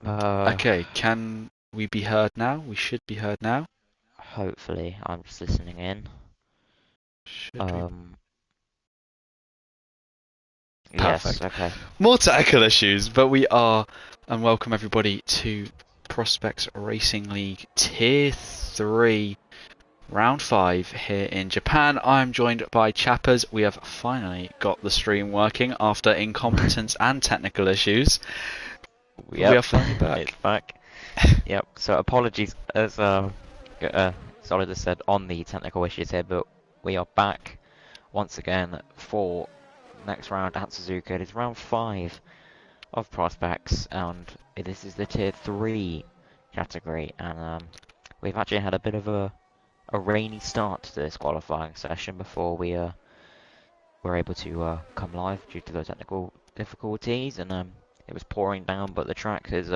Okay, can we be heard now? We should be heard now. Hopefully, I'm just listening in. Should we? Um, yes, Perfect. okay. More technical issues, but we are, and welcome everybody to Prospects Racing League Tier 3, Round 5 here in Japan. I'm joined by Chappers. We have finally got the stream working after incompetence and technical issues. We Yep, are finally it's back. back. Yep. So apologies, as Solid has said, on the technical issues here, but we are back once again for next round at Suzuka. It is round 5 of prospects, and this is the tier 3 category. And we've actually had a bit of a rainy start to this qualifying session before we were able to come live due to the technical difficulties, and it was pouring down, but the track has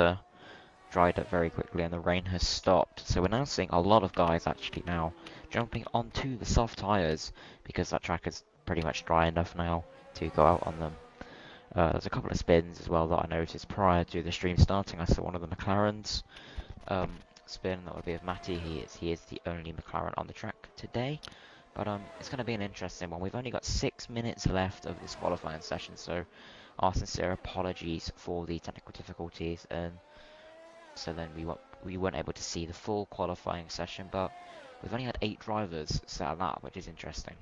dried up very quickly and the rain has stopped. So we're now seeing a lot of guys actually now jumping onto the soft tyres because that track is pretty much dry enough now to go out on them. There's a couple of spins as well that I noticed prior to the stream starting. I saw one of the McLarens um, spin. That would be of Matty. He is the only McLaren on the track today. But it's going to be an interesting one. We've only got 6 minutes left of this qualifying session, so our sincere apologies for the technical difficulties. And so then we weren't able to see the full qualifying session, but we've only had 8 drivers set a lap, which is interesting.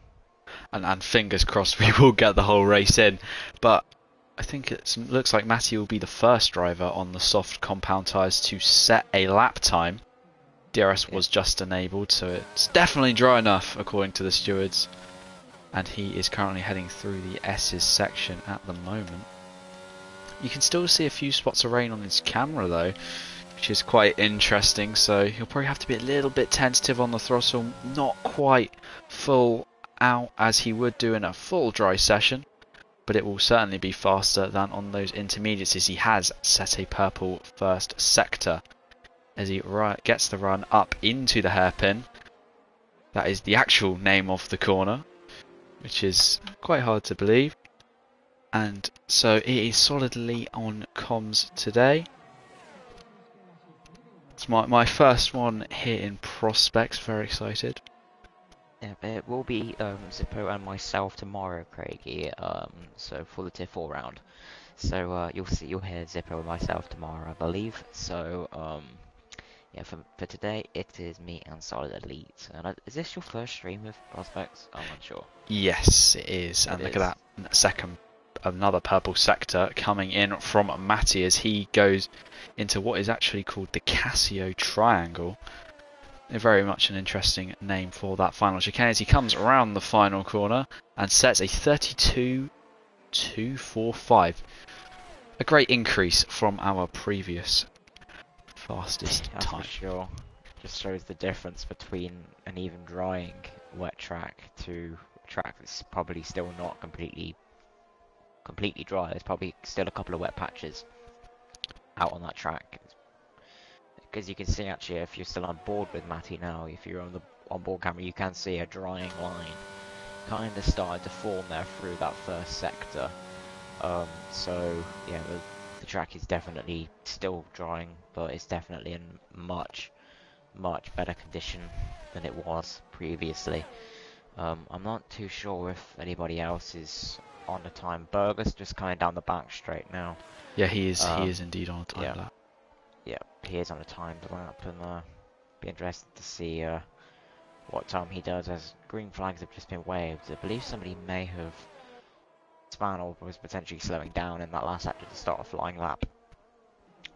And fingers crossed we will get the whole race in. But I think it looks like Matty will be the first driver on the soft compound tyres to set a lap time. DRS Yeah. was just enabled, so it's definitely dry enough according to the stewards. And he is currently heading through the S's section at the moment. You can still see a few spots of rain on his camera though, which is quite interesting, so he'll probably have to be a little bit tentative on the throttle, not quite full out as he would do in a full dry session, but it will certainly be faster than on those intermediates as he has set a purple first sector as he gets the run up into the hairpin. That is the actual name of the corner, which is quite hard to believe. And so it is solidly on comms today. It's my first one here in Prospects, very excited. Yeah, it will be Zippo and myself tomorrow, Craigie. So for the tier 4 round. So you'll hear Zippo and myself tomorrow, I believe. So yeah, for today it is me and Solid Elite. And is this your first stream with prospects? I'm unsure. Yes, it is. It And look at is. that second, another purple sector coming in from Matty as he goes into what is actually called the Casio Triangle. Very much an interesting name for that final chicane as he comes around the final corner and sets a 32.245. A great increase from our previous fastest That's for time. sure. Just shows the difference between an even drying wet track to a track that's probably still not completely dry. There's probably still a couple of wet patches out on that track. Because you can see actually if you're still on board with Matty now, if you're on the onboard camera, you can see a drying line kind of started to form there through that first sector. So yeah, the track is definitely still drying, but it's definitely in much better condition than it was previously. I'm not too sure if anybody else is on the time. Burger's just coming down the back straight now. Yeah, he Um, is indeed on a time yeah, lap. yeah, he is on a timed lap, and be interested to see what time he does. As green flags have just been waved, I believe somebody may have spun or was potentially slowing down in that last sector to start a flying lap.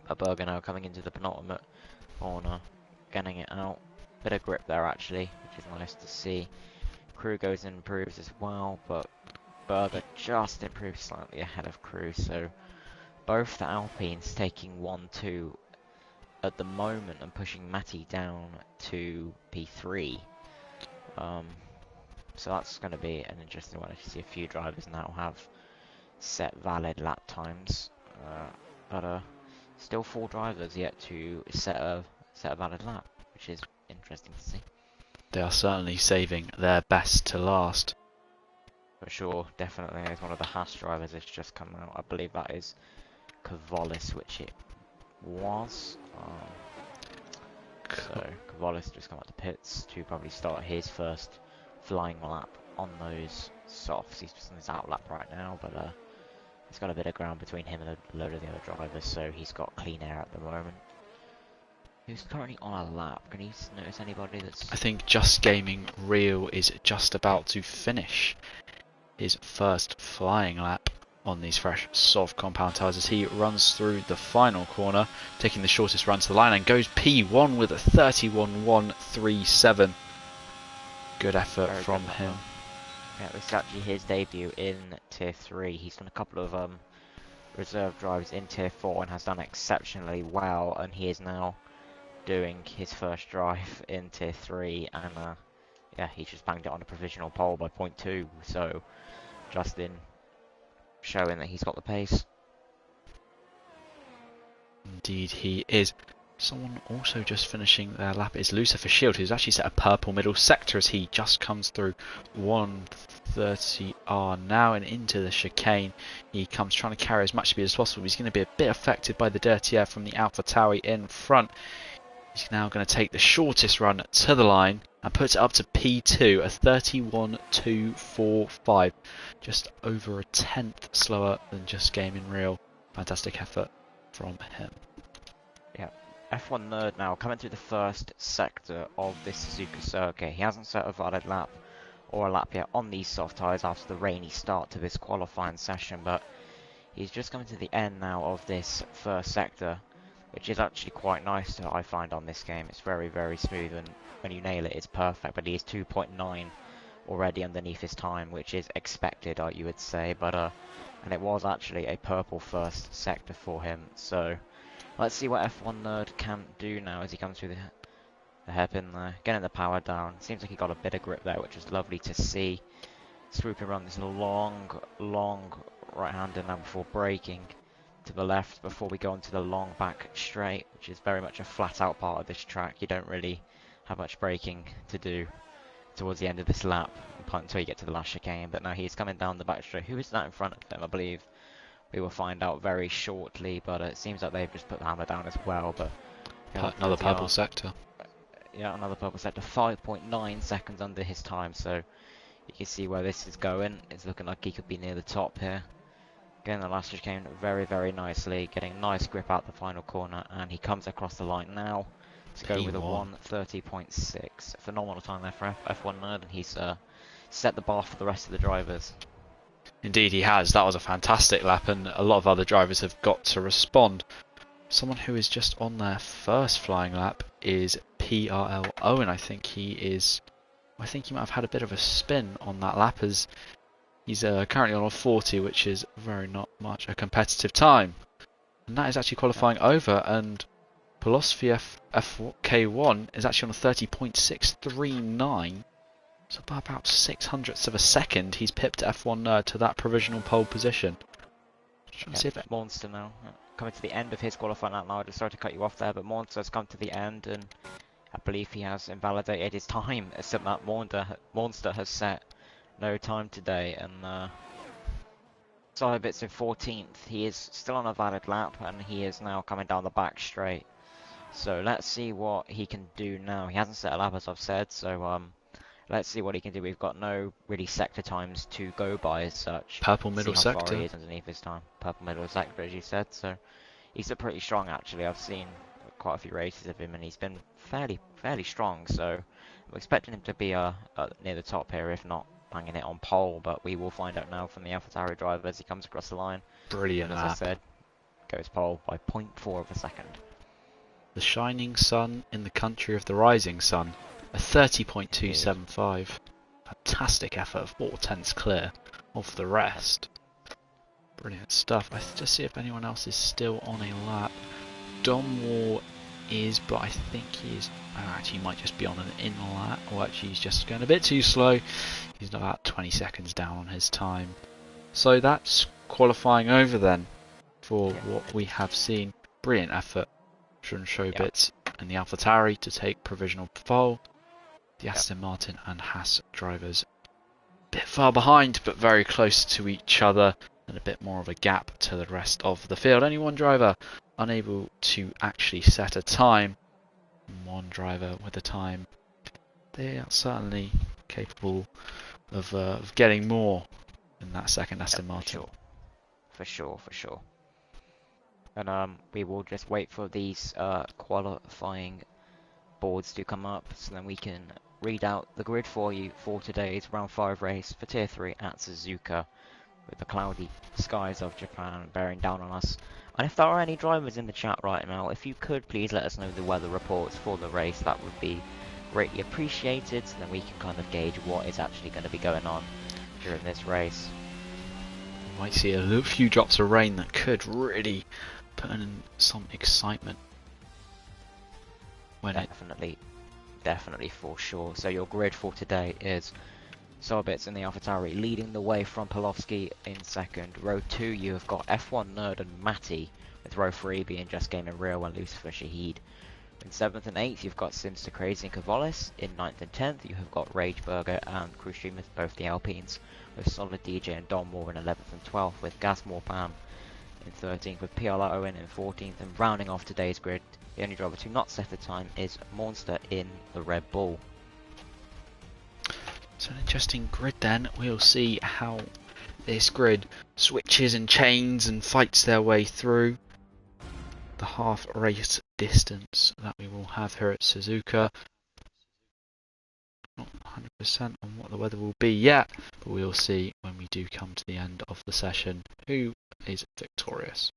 But Burger now coming into the penultimate corner, getting it out. Bit of grip there actually, which is nice to see. Crew goes and improves as well, but Berger just improves slightly ahead of Crew, so both the Alpines taking 1-2 at the moment and pushing Matty down to P3. So that's going to be an interesting one. I see a few drivers now have set valid lap times, but still 4 drivers yet to set a valid lap, which is interesting to see. They are certainly saving their best to last. For sure, definitely. As one of the Haas drivers has just come out. I believe that is Cavolis, which it was. So Cavallis just come out to pits to probably start his first flying lap on those softs. He's just on his out lap right now, but he's got a bit of ground between him and a load of the other drivers, so he's got clean air at the moment. Who's currently on a lap? Can you notice anybody that's... I think Just Gaming Real is just about to finish his first flying lap on these fresh soft compound tyres as he runs through the final corner, taking the shortest run to the line and goes P1 with a 31.137. Good effort from him. Yeah, this is actually his debut in Tier 3. He's done a couple of reserve drives in Tier 4 and has done exceptionally well, and he is now doing his first drive in Tier 3, and yeah, he just banged it on a provisional pole by 0.2, so Justin showing that he's got the pace. Indeed he is. Someone also just finishing their lap is Lucifer Shield, who's actually set a purple middle sector as he just comes through 130R now and into the chicane. He comes trying to carry as much speed as possible. He's going to be a bit affected by the dirty air from the AlphaTauri in front. He's now going to take the shortest run to the line and puts it up to P2, a 31.245, just over a tenth slower than Just Gaming Real. Fantastic effort from him. Yeah, F1 Nerd now coming through the first sector of this Suzuka circuit. He hasn't set a valid lap or a lap yet on these soft tyres after the rainy start to this qualifying session, but he's just coming to the end now of this first sector, which is actually quite nice to, I find, on this game. It's very, very smooth, and when you nail it, it's perfect. But he is 2.9 already underneath his time, which is expected, you would say. But and it was actually a purple first sector for him. So let's see what F1 Nerd can do now as he comes through the hairpin there, getting the power down. Seems like he got a bit of grip there, which is lovely to see. Swooping around this long right-hander now before braking to the left before we go onto the long back straight, which is very much a flat out part of this track. You don't really have much braking to do towards the end of this lap until you get to the last chicane. But now he's coming down the back straight. Who is that in front of him? I believe we will find out very shortly, but it seems like they've just put the hammer down as well. But Another purple sector. Yeah, another purple sector, 5.9 seconds under his time, so you can see where this is going. It's looking like he could be near the top here. Getting the last chicane very, very nicely, getting nice grip out the final corner, and he comes across the line now to go with a 1:30.6. Phenomenal time there for F1 Nerd, and he's set the bar for the rest of the drivers. Indeed he has. That was a fantastic lap, and a lot of other drivers have got to respond. Someone who is just on their first flying lap is PRL Owen. I think he might have had a bit of a spin on that lap as he's currently on a 40, which is very not much a competitive time. And that is actually qualifying over, and Philosophy FK1 is actually on a 30.639. So by about 600ths of a second, he's pipped F1 Nerd to that provisional pole position. See if Monster now, coming to the end of his qualifying lap now. I just started to cut you off there, but Monster has come to the end, and I believe he has invalidated his time, except that Monster has set no time today, and Cybit's in 14th. He is still on a valid lap, and he is now coming down the back straight. So let's see what he can do now. He hasn't set a lap, as I've said, so let's see what he can do. We've got no really sector times to go by as such. Purple middle see how sector. far he is underneath his time. Purple middle sector, as you said. So he's pretty strong, actually. I've seen quite a few races of him, and he's been fairly strong. So I'm expecting him to be near the top here, if not banging it on pole. But we will find out now from the AlphaTauri driver as he comes across the line. Brilliant And lap. as I said, goes pole by 0.4 of a second. The shining sun in the country of the rising sun. A 30.275. Fantastic effort of 4/10 clear of the rest. Brilliant stuff. Let's just see if anyone else is still on a lap. Domwar is, but I think he is. Actually, he might just be on an in lap. Or actually, he's just going a bit too slow. He's about 20 seconds down on his time. So that's qualifying over then for what we have seen. Brilliant effort. Shobit and the AlphaTauri to take provisional pole. The Aston Martin and Haas drivers a bit far behind, but very close to each other, and a bit more of a gap to the rest of the field. Only one driver unable to actually set a time. One driver with a time. They are certainly capable of getting more in that second Aston Martin. For sure. And we will just wait for these qualifying boards to come up, so then we can read out the grid for you for today's round 5 race for tier 3 at Suzuka, with the cloudy skies of Japan bearing down on us. And if there are any drivers in the chat right now, if you could please let us know the weather reports for the race, that would be greatly appreciated, so then we can kind of gauge what is actually going to be going on during this race. You might see a few drops of rain that could really put in some excitement. Definitely for sure. So your grid for today is Sobitz in the AlphaTauri leading the way from Polowski in second. Row 2 you have got F1 Nerd and Matty, with row 3 being Just Game and Real and Lucifer Shahid. In 7th and 8th you've got Simster Crazy and Cavalis. In 9th and 10th you have got Rageburger and Crew Streamers, both the Alpines, with Solid DJ and Don Moore in 11th and 12th, with Gasmore Pam in 13th, with PLR Owen in 14th, and rounding off today's grid, the only driver to not set a time is Monster in the Red Bull. So an interesting grid then. We'll see how this grid switches and chains and fights their way through the half race distance that we will have here at Suzuka. Not 100% on what the weather will be yet, but we'll see when we do come to the end of the session who is victorious.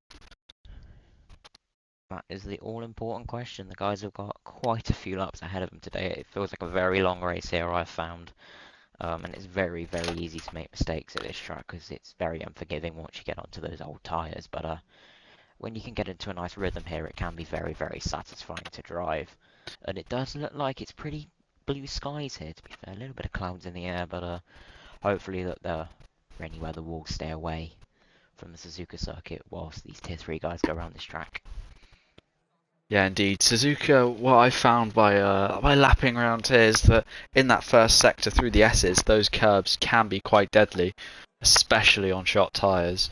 That is the all-important question. The guys have got quite a few laps ahead of them today. It feels like a very long race here, I've found. And it's very, very easy to make mistakes at this track because it's very unforgiving once you get onto those old tyres. But when you can get into a nice rhythm here, it can be very, very satisfying to drive. And it does look like it's pretty blue skies here, to be fair. A little bit of clouds in the air, but hopefully that the rainy weather will stay away from the Suzuka circuit whilst these tier 3 guys go around this track. Yeah, indeed. Suzuka, what I found by lapping around here is that in that first sector through the S's, those curbs can be quite deadly, especially on short tyres.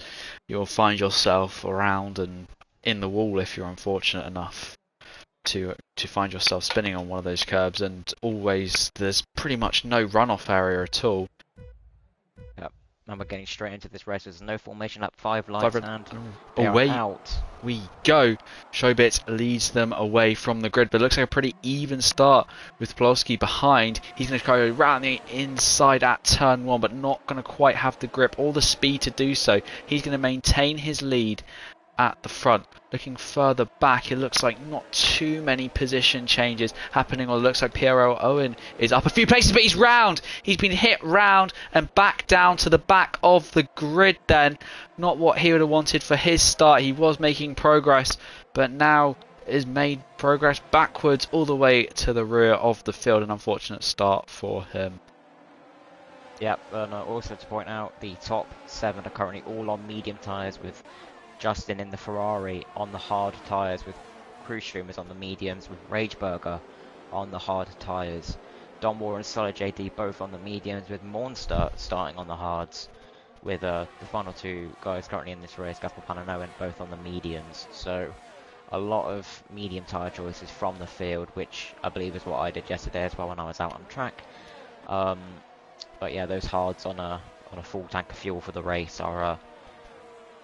You'll find yourself around and in the wall if you're unfortunate enough to find yourself spinning on one of those curbs, and always there's pretty much no runoff area at all. Yep. And we're getting straight into this race. There's no formation lap 5 lights and away out. We go. Showbits leads them away from the grid, but it looks like a pretty even start with Polowski behind. He's going to go around the inside at turn 1, but not going to quite have the grip or the speed to do so. He's going to maintain his lead at the front. Looking further back, it looks like not too many position changes happening, or it looks like Pierre Owen is up a few places, but he's round. He's been hit round and back down to the back of the grid then. Not what he would have wanted for his start. He was making progress, but now is made progress backwards all the way to the rear of the field. An unfortunate start for him. Yep, and also to point out, the top 7 are currently all on medium tyres, with Justin in the Ferrari on the hard tyres, with Crew Streamers on the mediums, with Rageburger on the hard tyres. Don Moore and Solid JD both on the mediums, with Monster starting on the hards, with the final 2 guys currently in this race, Gaspar Pananoan, both on the mediums. So a lot of medium tyre choices from the field, which I believe is what I did yesterday as well when I was out on track. But yeah, those hards on a full tank of fuel for the race are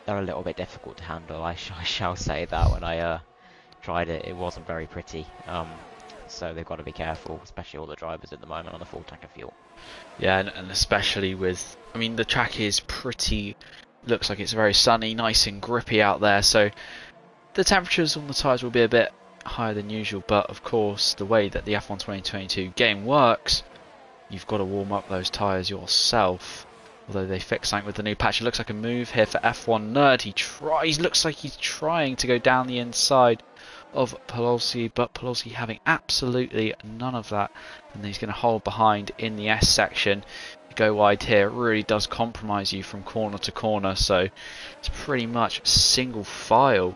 they're a little bit difficult to handle. I shall say that. When I tried it, it wasn't very pretty. So they've got to be careful, especially all the drivers at the moment on a full tank of fuel. Yeah, and especially with, I mean, the track is pretty, looks like it's very sunny, nice and grippy out there, so the temperatures on the tyres will be a bit higher than usual, but of course the way that the F1 2022 game works, you've got to warm up those tyres yourself. Although they fix something with the new patch. It looks like a move here for F1 Nerd. He looks like he's trying to go down the inside of Polowski, but Polowski having absolutely none of that, and he's going to hold behind in the S section. Go wide here, it really does compromise you from corner to corner, so it's pretty much single file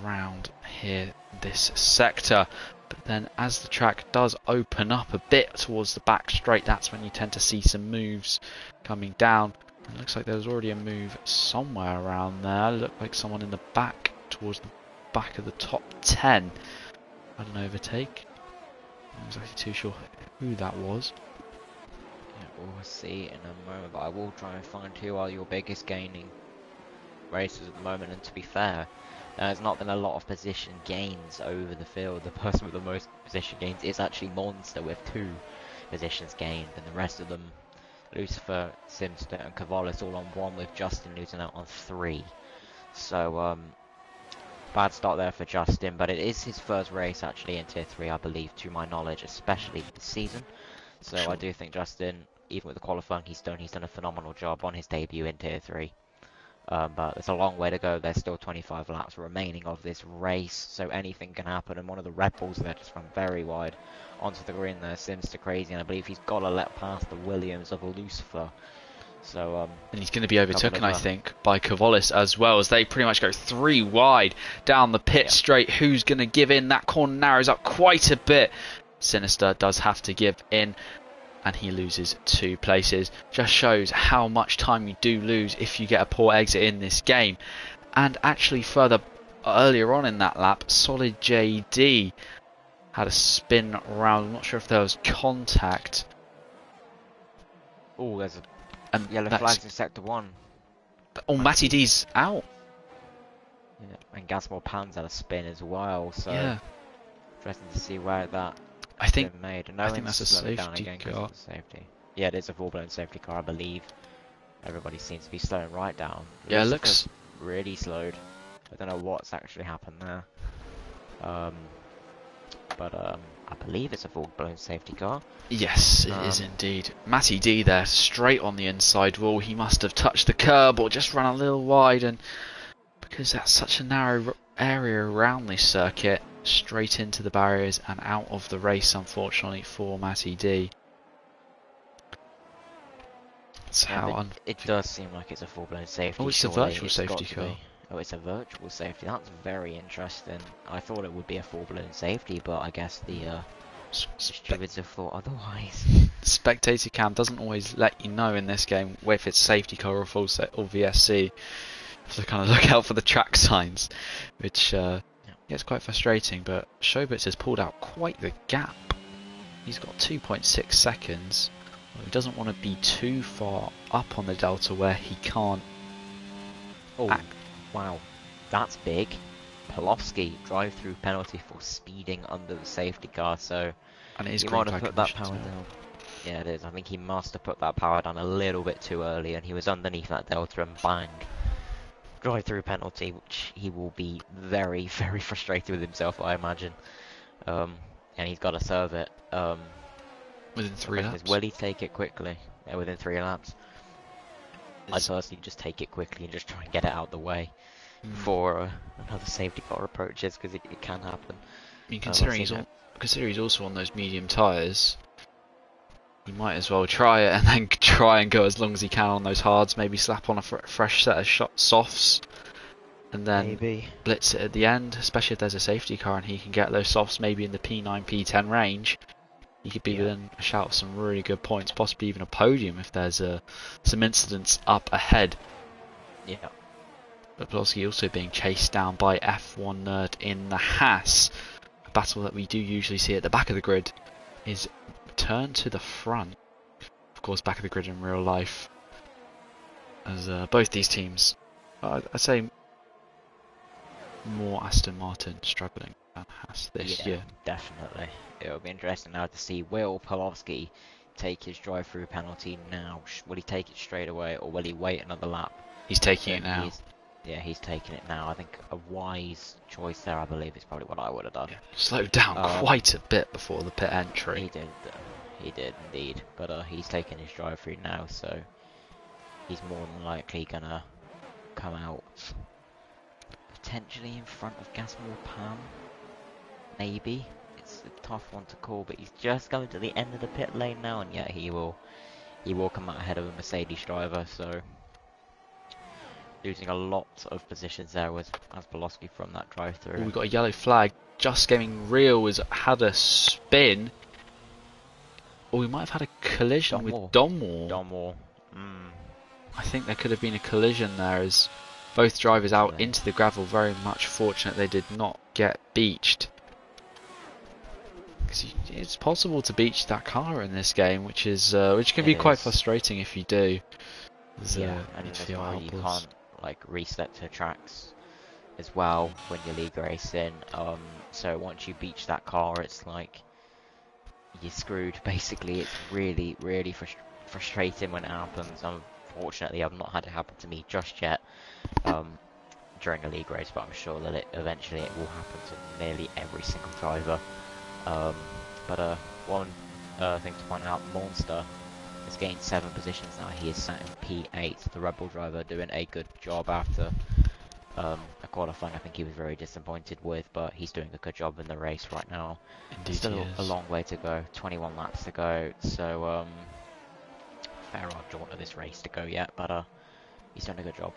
around here this sector. But then as the track does open up a bit towards the back straight, that's when you tend to see some moves coming down. It looks like there's already a move somewhere around there. Looked like someone in the back towards the back of the top 10. Had an overtake. I'm not exactly too sure who that was. Yeah, we'll see in a moment, but I will try and find who are your biggest gaining racers at the moment. And to be fair, there's not been a lot of position gains over the field. The person with the most position gains is actually Monster with 2 positions gained, and the rest of them, Lucifer, Simster and Cavalis all on 1, with Justin losing out on 3. So bad start there for Justin, but it is his first race actually in Tier 3, I believe, to my knowledge, especially this season. So Sure. I do think Justin, even with the qualifying he's done a phenomenal job on his debut in Tier 3. But there's a long way to go. There's still 25 laps remaining of this race, so anything can happen. And one of the Red Bulls there just ran very wide onto the green there, Sims to Crazy, and I believe he's got to let past the Williams of Lucifer. So and he's going to be overtaken, I think, by Cavalis as well, as they pretty much go 3 wide down the pit straight. Who's going to give in? That corner narrows up quite a bit. Sinister does have to give in, and he loses 2 places. Just shows how much time you do lose if you get a poor exit in this game. And actually further earlier on in that lap, Solid JD had a spin around. I'm not sure if there was contact. oh, there's a yellow flags in sector 1. Oh, Matty D's out. Yeah, and Gasmore Pan's had a spin as well, so yeah, interesting to see where that I think been made. And I think that's a safety car. Safety. Yeah, it is a full-blown safety car, I believe. Everybody seems to be slowing right down. Yeah, it Lucifer's looks really slowed. I don't know what's actually happened there. But I believe it's a full-blown safety car. Yes, it is indeed. Matty D there, straight on the inside wall. He must have touched the curb or just run a little wide, and because that's such a narrow area around this circuit, straight into the barriers and out of the race, unfortunately, for Matty D. That's how it does seem like it's a full-blown safety. Oh, it's a virtual safety car. Oh, it's a virtual safety. That's very interesting. I thought it would be a full-blown safety, but I guess the stewards have thought otherwise. Spectator cam doesn't always let you know in this game if it's safety car or full set or VSC. You have to kind of look out for the track signs, which gets quite frustrating. But Showbits has pulled out quite the gap. He's got 2.6 seconds. Well, he doesn't want to be too far up on the delta where he can't. Oh, wow, that's big. Pavlovsky drive-through penalty for speeding under the safety car. So and it is he green might have put that power down. Yeah, it is. I think he must have put that power down a little bit too early, and he was underneath that delta and bang. Drive-through penalty, which he will be very, very frustrated with himself, I imagine. And he's got to serve it. Within 3 laps. Will he take it quickly? Yeah, within 3 laps. I'd personally just take it quickly and just try and get it out the way before another safety car approaches, because it can happen. I mean, considering he's also on those medium tyres, he might as well try it and then try and go as long as he can on those hards. Maybe slap on a fresh set of softs and then blitz it at the end, especially if there's a safety car and he can get those softs maybe in the P9, P10 range. He could be within a shout of some really good points, possibly even a podium if there's some incidents up ahead. Yeah. But Pavlovsky also being chased down by F1 Nerd in the Haas. A battle that we do usually see at the back of the grid is turned to the front. Of course, back of the grid in real life. As both these teams, I'd say more Aston Martin struggling than Haas this year. Definitely. It'll be interesting now to see, will Pavlovsky take his drive-through penalty now? Will he take it straight away, or will he wait another lap? He's taking it now. He's taking it now. I think a wise choice there, I believe, is probably what I would have done. Yeah. Slowed down quite a bit before the pit entry. He did indeed. But he's taking his drive-through now, so he's more than likely gonna come out potentially in front of Gasmore Pam. Maybe. It's a tough one to call, but he's just going to the end of the pit lane now, and yet he will come out ahead of a Mercedes driver, so losing a lot of positions there as Pavlovsky from that drive-through. We've got a yellow flag. Just Gaming Real has had a spin. Or we might have had a collision with Donmore. Donmore. I think there could have been a collision there as Both drivers out Yeah. into the gravel. Very much fortunate they did not get beached. Because it's possible to beach that car in this game, which can be quite frustrating if you do. Yeah, and as well you can't like reset to tracks as well when you're league racing. So once you beach that car, it's like you're screwed. Basically, it's really, really frustrating when it happens. Unfortunately, I've not had it happen to me just yet during a league race, but I'm sure that eventually it will happen to nearly every single driver. One thing to point out, Monster has gained 7 positions now. He is sat in P8. The Red Bull driver doing a good job after a qualifying I think he was very disappointed with, but he's doing a good job in the race right now. Indeed, still a long way to go, 21 laps to go, so fair old jaunt of this race to go yet, but he's doing a good job.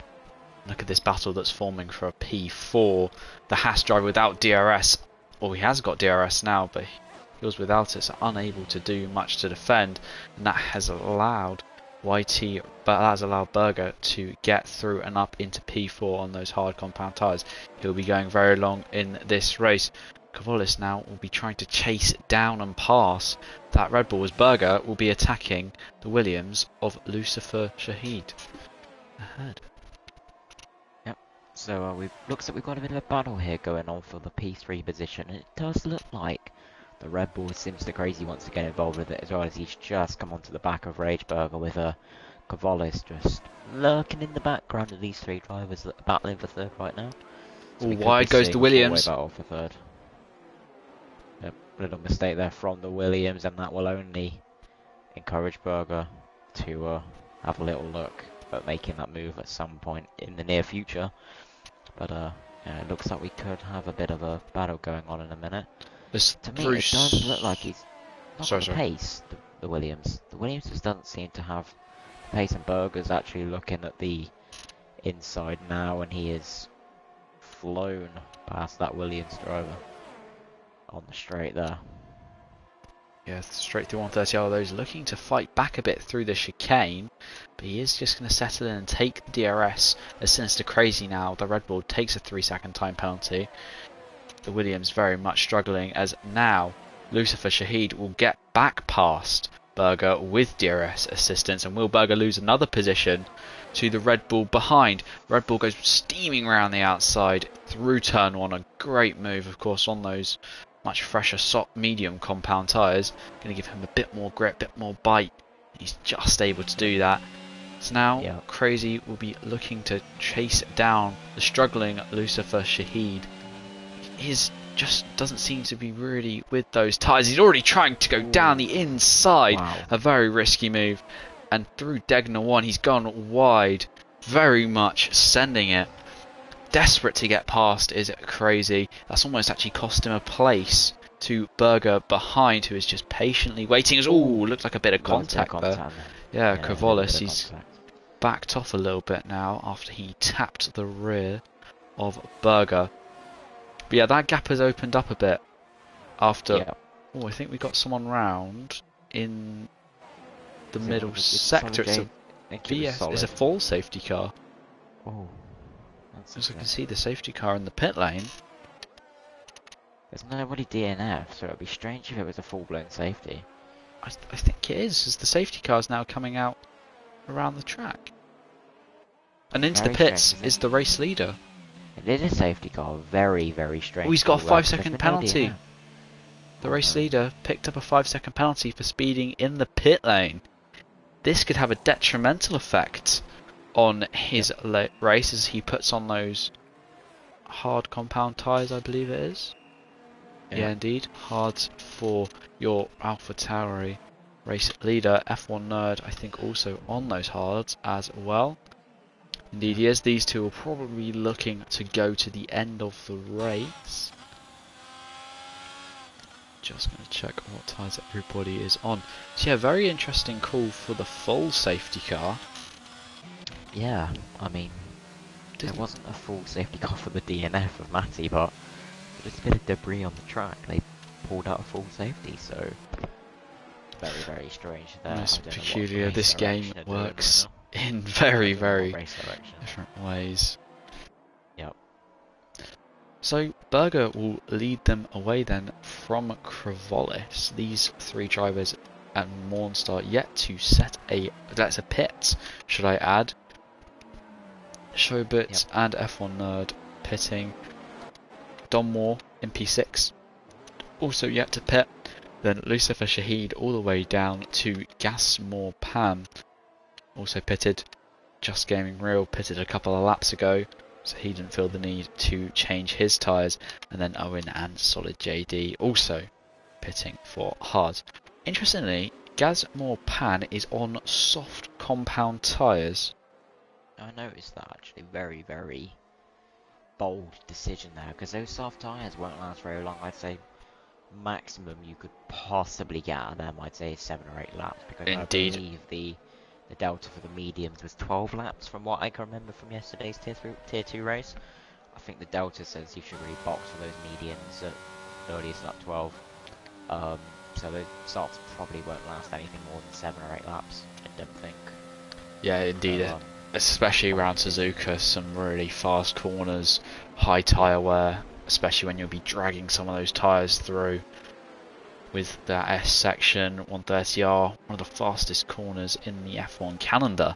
Look at this battle that's forming for a P4. The Haas driver without DRS, or he has got DRS now, but he was without it, so unable to do much to defend, and that has allowed Berger to get through and up into P4 on those hard compound tyres. He'll be going very long in this race. Kavolis now will be trying to chase down and pass that Red Bull, as Berger will be attacking the Williams of Lucifer Shahid. Ahead. Yep, so looks like we've got a bit of a battle here going on for the P3 position, and it does look like the Red Bull seems the crazy wants to get involved with it, as well as he's just come onto the back of Rageberger with Kavolis just lurking in the background of these 3 drivers that are battling for third right now. So wide goes the Williams. Battle for third. Yep, little mistake there from the Williams, and that will only encourage Berger to have a little look at making that move at some point in the near future. But yeah, it looks like we could have a bit of a battle going on in a minute. To me, it does look like he's not got the pace, the Williams. The Williams just doesn't seem to have the pace, and Berger's actually looking at the inside now, and he is flown past that Williams driver on the straight there. Yeah, straight through 130, although he's looking to fight back a bit through the chicane, but he is just going to settle in and take the DRS as Sinister Crazy now. The Red Bull takes a 3-second time penalty. The Williams very much struggling, as now Lucifer Shahid will get back past Berger with DRS assistance, and will Berger lose another position to the Red Bull behind? Red Bull goes steaming around the outside through turn 1, a great move of course on those much fresher soft medium compound tyres, going to give him a bit more grip, bit more bite. He's just able to do that. So now Crazy will be looking to chase down the struggling Lucifer Shahid. He just doesn't seem to be really with those tyres. He's already trying to go down the inside. Wow. A very risky move. And through Degner 1, he's gone wide. Very much sending it. Desperate to get past is Crazy. That's almost actually cost him a place to Berger behind, who is just patiently waiting. Ooh, looked like a bit of contact there. Yeah, Kavolis, he's backed off a little bit now after he tapped the rear of Berger. But yeah, that gap has opened up a bit after... Oh, I think we got someone round in the middle sector. It's a full safety car. Oh, as you can see, the safety car in the pit lane. There's nobody DNF, so it'd be strange if it was a full-blown safety. I think it is, as the safety car is now coming out around the track. And into the pits is the race leader. It is a safety car, very, very strange. Oh, he's got a 5-second penalty. The race leader picked up a 5-second penalty for speeding in the pit lane. This could have a detrimental effect on his race as he puts on those hard compound tyres, I believe it is. Yeah, indeed. Hards for your AlphaTauri race leader. F1 Nerd, I think, also on those hards as well. Indeed, he is. These two are probably looking to go to the end of the race. Just going to check what tyres everybody is on. So yeah, very interesting call for the full safety car. Yeah, I mean, there wasn't a full safety car for the DNF of Matty, but there's a bit of debris on the track. They pulled out a full safety, so very, very strange there. Most peculiar. This game works in very, very different ways. So Berger will lead them away then from Kravolis. These three drivers at Mornstar yet to set that's a pit, should I add. Showbit and F1 Nerd pitting. Don Moore in P6 also yet to pit. Then Lucifer Shahid all the way down to Gasmore Pan also pitted. Just Gaming Real pitted a couple of laps ago, so he didn't feel the need to change his tyres. And then Owen and Solid JD also pitting for hard. Interestingly, Gasmore Pan is on soft compound tyres. I noticed that actually. Very, very bold decision there, because those soft tyres won't last very long. I'd say maximum you could possibly get out of them, I'd say 7 or 8 laps, because Indeed. I believe the delta for the mediums was 12 laps from what I can remember from yesterday's tier 2 race. I think the delta says you should really box for those mediums at earliest lap 12. So the softs probably won't last anything more than 7 or 8 laps, I don't think. Yeah, indeed. Especially around Suzuka, some really fast corners, high tyre wear, especially when you'll be dragging some of those tyres through. With that S section, 130R, one of the fastest corners in the F1 calendar.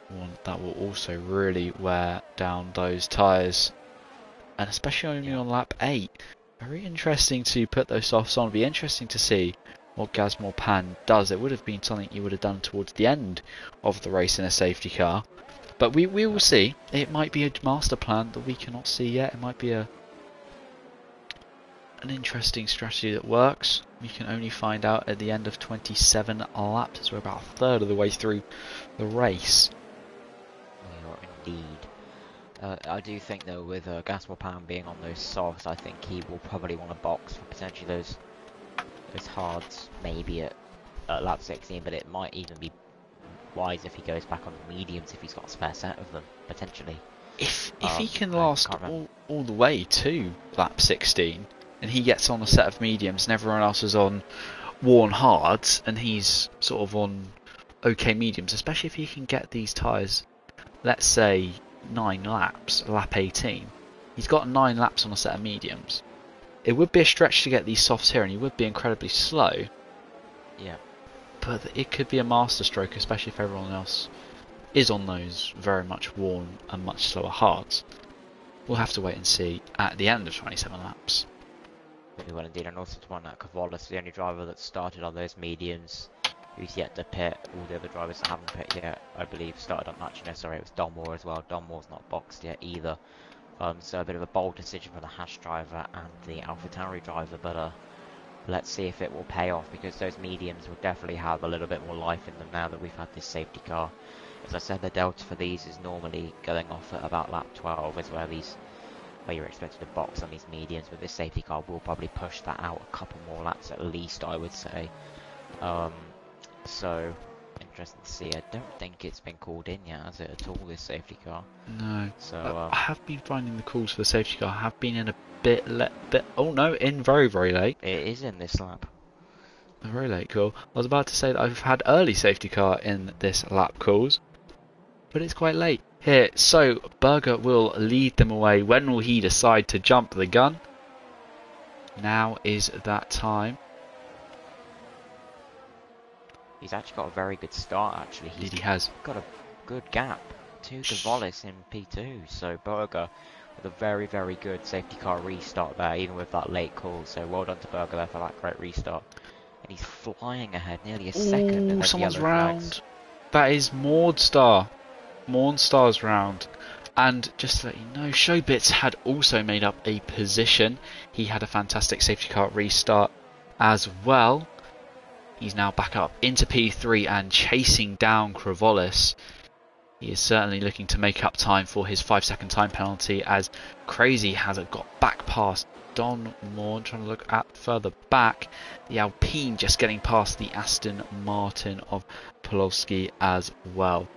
One that will also really wear down those tyres. And especially only on lap 8. Very interesting to put those softs on. It'll be interesting to see what Gasmore Pan does. It would have been something he would have done towards the end of the race in a safety car. But we will see. It might be a master plan that we cannot see yet. It might be an interesting strategy that works. We can only find out at the end of 27 laps, as we're about a third of the way through the race. Indeed. I do think though, with Gasmore Pan being on those softs, I think he will probably want to box for potentially those hards, maybe at lap 16, but it might even be wise if he goes back on the mediums if he's got a spare set of them, potentially. If he can last all the way to lap 16, and he gets on a set of mediums and everyone else is on worn hards, and he's sort of on okay mediums, especially if he can get these tyres, let's say 9 laps, lap 18. He's got 9 laps on a set of mediums. It would be a stretch to get these softs here, and he would be incredibly slow. Yeah. But it could be a masterstroke, especially if everyone else is on those very much worn and much slower hards. We'll have to wait and see at the end of 27 laps. Really well indeed, and also to point out Kavolis, the only driver that started on those mediums, who's yet to pit. All the other drivers that haven't pit yet, I believe, started on actually, no, sorry, it was Don Moore as well. Don Moore's not boxed yet either. So a bit of a bold decision for the Haas driver and the AlphaTauri driver, but let's see if it will pay off, because those mediums will definitely have a little bit more life in them now that we've had this safety car. As I said, the delta for these is normally going off at about lap 12, is where you're expected to box on these mediums, but this safety car will probably push that out a couple more laps at least, I would say. So interesting to see. I don't think it's been called in yet, has it, at all, this safety car? No. So I have been finding the calls for the safety car have been in a bit oh no, in very, very late. it is in this lap. Very late call. I was about to say that I've had early safety car in this lap calls, but it's quite late here. So Berger will lead them away. When will he decide to jump the gun? Now is that time. He's actually got a very good start, actually. He has got a good gap to Kavolis in P2, so Berger with a very, very good safety car restart there, even with that late call. So well done to Berger there for that great restart. And he's flying ahead, nearly a second. Ooh, someone's round. That is Mornstar. Mornstar's round. And just to let you know, Showbits had also made up a position. He had a fantastic safety car restart as well. He's now back up into P3 and chasing down Kravolis. He is certainly looking to make up time for his 5-second time penalty, as Crazy has got back past Don Moore. Trying to look at further back. The Alpine just getting past the Aston Martin of Polowski as well.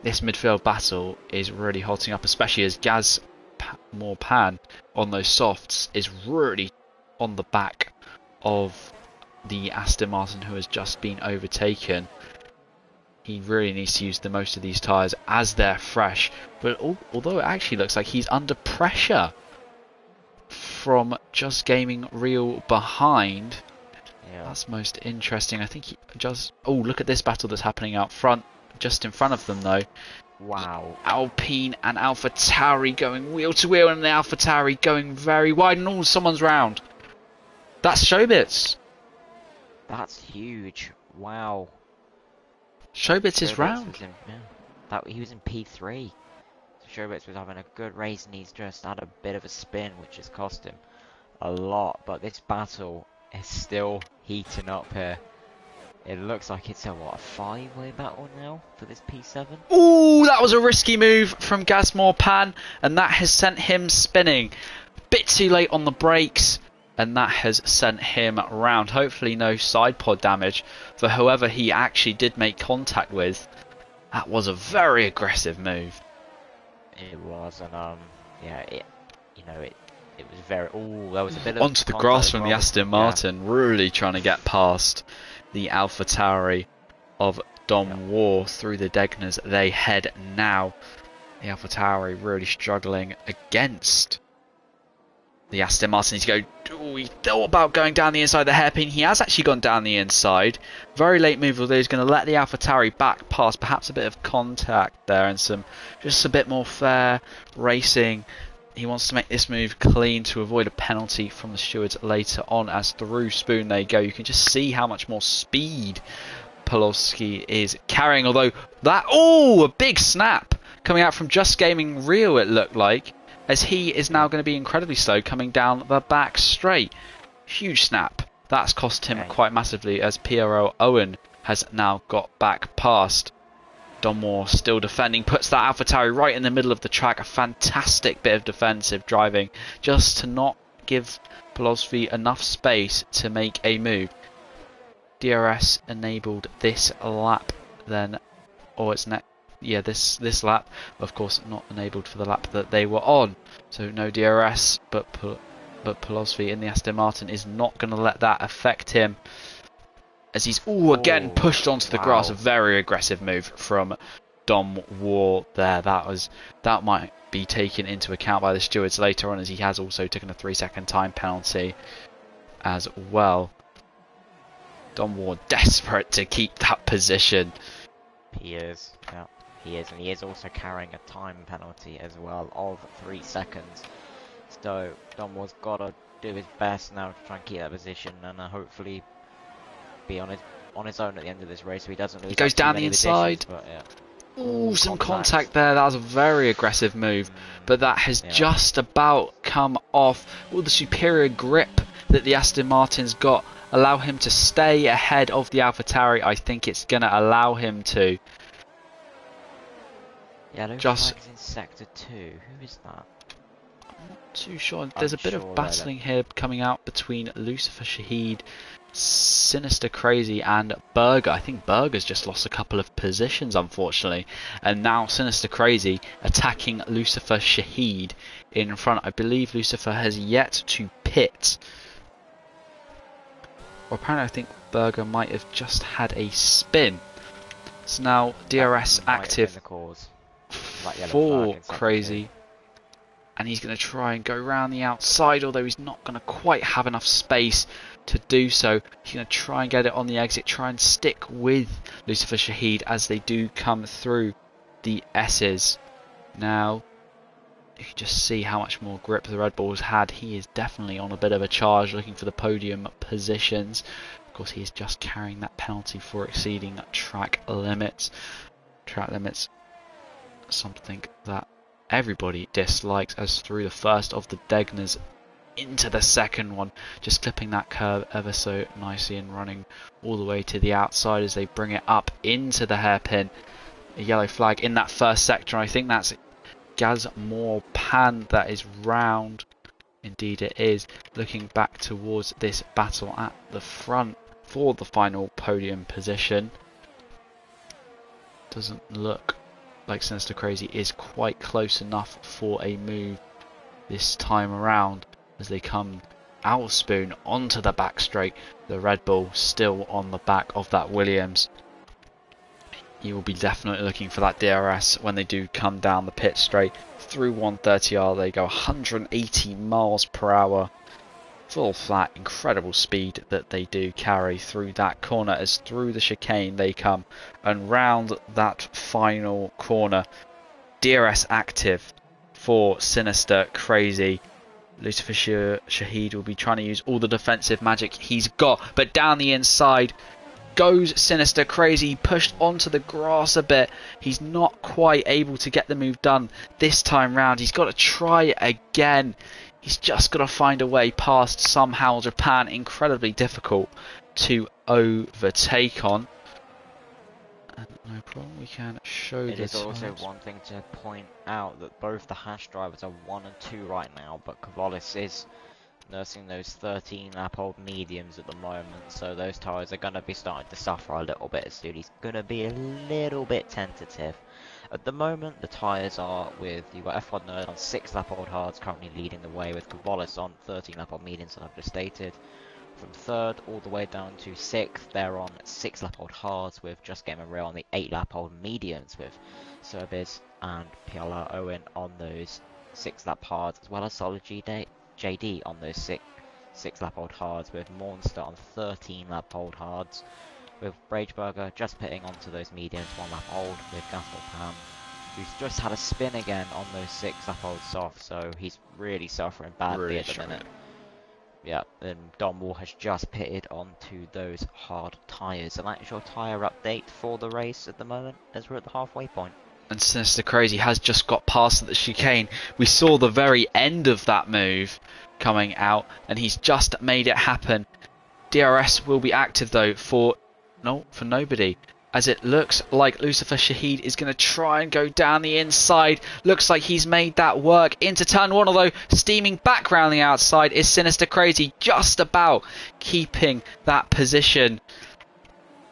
This midfield battle is really hotting up, especially as Gasmore Pan on those softs is really on the back of the Aston Martin, who has just been overtaken. He really needs to use the most of these tyres as they're fresh. But although it actually looks like he's under pressure from Just Gaming Real behind. Yeah. That's most interesting. I think he just... Oh, look at this battle that's happening out front. Just in front of them, though. Wow. Alpine and AlphaTauri going wheel to wheel, and the AlphaTauri going very wide, and someone's round. That's Showbits. That's huge. Wow. Showbits is round. Was in, yeah. He was in P3. So Showbits was having a good race, and he's just had a bit of a spin, which has cost him a lot. But this battle is still heating up here. It looks like it's a, what, a 5-way battle now for this P7? Ooh, that was a risky move from Gazmore Pan, and that has sent him spinning. Bit too late on the brakes, and that has sent him round. Hopefully no side pod damage for whoever he actually did make contact with. That was a very aggressive move. It was, and yeah, it was very. Oh, there was a bit of onto the grass from the Aston Martin, really trying to get past the AlphaTauri of Dom War through the Degners. They head now. The AlphaTauri really struggling against the Aston Martin. He thought about going down the inside of the hairpin. He has actually gone down the inside. Very late move, although he's going to let the AlphaTauri back past. Perhaps a bit of contact there and just a bit more fair racing. He wants to make this move clean to avoid a penalty from the stewards later on, as through Spoon they go. You can just see how much more speed Polowski is carrying, although that... Oh, a big snap coming out from Just Gaming Real, it looked like, as he is now going to be incredibly slow coming down the back straight. Huge snap. That's cost him quite massively, as PRO Owen has now got back past. Donmore still defending, puts that AlphaTauri right in the middle of the track. A fantastic bit of defensive driving just to not give Polowski enough space to make a move. DRS enabled this lap then, or it's this lap, of course not enabled for the lap that they were on. So no DRS, but Polowski in the Aston Martin is not going to let that affect him, as he's again pushed onto the grass. A very aggressive move from Dom War there. That might be taken into account by the stewards later on, as he has also taken a 3-second time penalty as well. Dom War desperate to keep that position. He is, yeah, he is, and he is also carrying a time penalty as well of 3 seconds. So Dom War's got to do his best now to try and keep that position, and hopefully be on his own at the end of this race, so he doesn't lose. He goes down the inside. But, yeah. Ooh, some contact there. That was a very aggressive move, but that has just about come off. All the superior grip that the Aston Martin's got allow him to stay ahead of the AlphaTauri. I think it's going to allow him to. Yellow flags in sector 2. Who is that? I'm not too sure. There's a bit of battling here coming out between Lucifer Shahid, Sinister Crazy and Berger. I think Berger's just lost a couple of positions, unfortunately, and now Sinister Crazy attacking Lucifer Shahid in front. I believe Lucifer has yet to pit, or apparently I think Berger might have just had a spin. So now DRS active for Crazy, and he's going to try and go around the outside, although he's not going to quite have enough space to do so. He's going to try and get it on the exit, try and stick with Lucifer Shahid as they do come through the S's. Now, you can just see how much more grip the Red Bulls had. He is definitely on a bit of a charge, looking for the podium positions. Of course, he is just carrying that penalty for exceeding track limits. Track limits, something that everybody dislikes, as through the first of the Degners into the second one, just clipping that curve ever so nicely and running all the way to the outside as they bring it up into the hairpin. A yellow flag in that first sector. I think that's Gazmore Pan that is round. Indeed it is. Looking back towards this battle at the front for the final podium position. Doesn't look like Sinister Crazy is quite close enough for a move this time around, as they come out of Spoon onto the back straight. The Red Bull still on the back of that Williams. he will be definitely looking for that DRS when they do come down the pit straight through 130R. They go 180 miles per hour, full flat, incredible speed that they do carry through that corner as through the chicane they come and round that final corner. DRS active for Sinister Crazy. Lucifer Shaheed will be trying to use all the defensive magic he's got, but down the inside goes Sinister Crazy, pushed onto the grass a bit. He's not quite able to get the move done this time round. He's got to try again. He's just got to find a way past somehow Japan. Incredibly difficult to overtake on. And no problem, we can show It this. is also one thing to point out that both the Hash drivers are 1 and 2 right now, but Kavalis is nursing those 13 lap old mediums at the moment, so those tyres are going to be starting to suffer a little bit soon. He's going to be a little bit tentative. At the moment, the tyres are with, you've got F1 Nerd on 6 lap old hards currently leading the way, with Kavalis on 13 lap old mediums that I've just stated. From 3rd all the way down to 6th, they're on 6 lap old hards, with Just Game and Real on the 8 lap old mediums, with Serbiz and Piala Owen on those 6 lap hards, as well as Solid JD on those 6 lap old hards, with Monster on 13 lap old hards, with Brageburger just pitting onto those mediums 1 lap old, with Gaspar Pam, who's just had a spin again on those 6 lap old soft, so he's really suffering badly Really at the minute. struggling. Yeah, and Don Wall has just pitted onto those hard tyres, and that is your tyre update for the race at the moment, as we're at the halfway point. And Sinister Crazy has just got past the chicane. We saw the very end of that move coming out, and he's just made it happen. DRS will be active though for nobody, as it looks like Lucifer Shaheed is going to try and go down the inside. Looks like he's made that work into turn 1, although steaming back round the outside is Sinister Crazy, just about keeping that position.